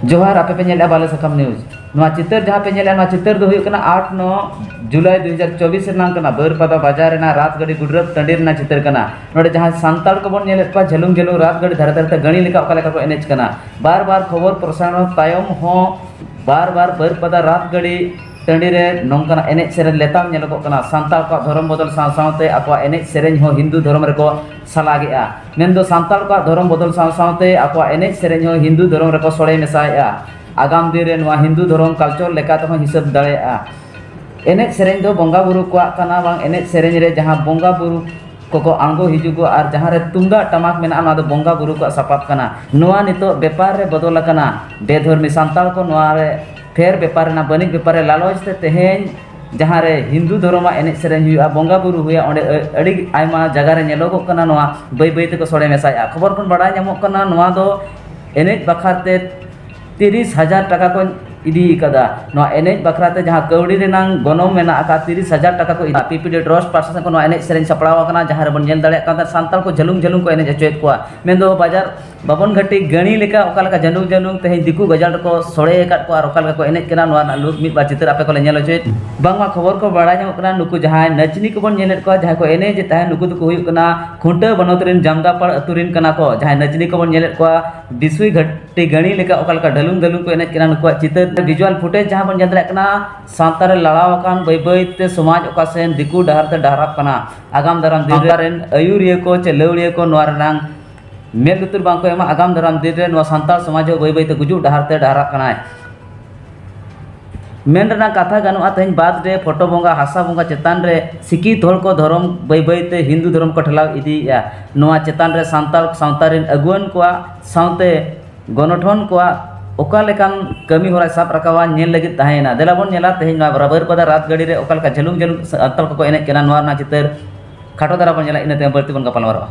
जोहार आपे पे नेला बाले सकम न्यूज नवा चितर जहाँ पे नेला नवा चितर दो हुई कना 8-9 जुलाई 2024 रनांग कना बरपदा बाजार ना रात गड़ी गुडरब टंडीर ना चितर कना नोडे जहाँ सांताड़ को बन नेले पा झलुंग झलुंग रात गड़ी धर धरते गणी लेका ओका लेका को एनेज कना बार बार खबर प्रसारण तायम हो बार बार बरपदा रात गड़ी टंडी रे नौकना एनेज सेरेन लेताम नेलो कना सांताड़ को धर्म बदल साव सावते अको एनेज सेरेन हो हिंदू धर्म रे को सलागेआ मेनदो सांताड़ को धर्म बदल साव सावते अको एनेज सेरेन हो हिंदू धर्म रे को सोड़े मेसाएआ आगाम दिन रे नवा हिंदू धर्म कल्चर लेका तो हिसाब दाड़ेआ एनेज सेरेन दो बोंगा बुरु को कना बांग एनेज सेरेन रे जहां बोंगा बुरु को आंगो हिजुगो और जहां रे तुंगा टमाक मेना ना दो बोंगा बुरु को सपाप कना नवा नितो व्यापार रे बदल कना बेधर्मी सांताड़ को नवा रे फेर व्यापार ना बनिक व्यापार लालच ते तेहेन जहां रे हिंदू धर्म एनेज सेरेन हुआ बोंगा बुरु हुआ ओंडे अड़ी आयमा जगह रे नेलोगो कना नवा बै बै ते को सोड़े मेसाया खबर कोन बड़ा नामो कना नवा दो एनेज बखारते 30,000 टाका को इदी कदा नवा एनेज बखराते जहां कौड़ी रेनांग गनोम मेना आका 30,000 टाका को इदा पीपीडी ट्रस्ट प्रशासन को नवा एनेज सेरेन सपड़ाव कना जहां रे बन नेल दाड़े कांता सांताल को झलुंग झलुंग को एनेज अचोएत कोआ मेंदो बाजार बाबन घाटी गणी लेका ओका लेका जनुंग जनुंग तेहे दिकु गजाल को सोड़े काट को और ओका लेका को एनेज कना नवा लुक मिट बा चित्र आपे को ले नेल अचोएत बांगमा खबर को बड़ा ᱧᱟᱢᱚᱜ कना नुकु जहां नचनी को बन नेलेत को जहां को एनेज ताहे नुकु को हुई कना खुंटा बनोत रेन जामदापाड़ अतुरिन कना को जहां नचनी को बन नेलेत को बिसुई घाटी गणी लेका ओका लेका ढलुंग ढलुंग को एनेज कना नुकु चित्र विजुअल फुटेज जहां बन जंदरा कना सांतार लड़ाव कान बै बै ते समाज ओका सेन दिकु डहर ते डहराप कना आगाम दाराम दिदारेन अयुरिया को चे लौड़िया को नवा रनांग मेल लुतुर बांको एमा आगाम दाराम दिन रे नवा सांतार समाज बै बै ते गुजु डहर ते डहराप कना मेन रना कथा गानुआ तेहन बाद रे फोटो बोंगा हासा बोंगा चेतान रे सिकी तोड़ को धर्म बै बै ते हिंदू धर्म को ठलाव इदीया नवा चेतान रे सांतार सावतारिन अगुवन को सावते गणठन को ओका लेकान कमी होरा साब रकावा नेल लगी ताहेना देला बोन नेला तेहन ना बराबर पदा रात गड़ी रे ओका लेका झलुंग झलुंग सांताल को एने केना नवा ना चितर खाटो दारा बोन नेला इनते बर्ती बोन गपाल मारवा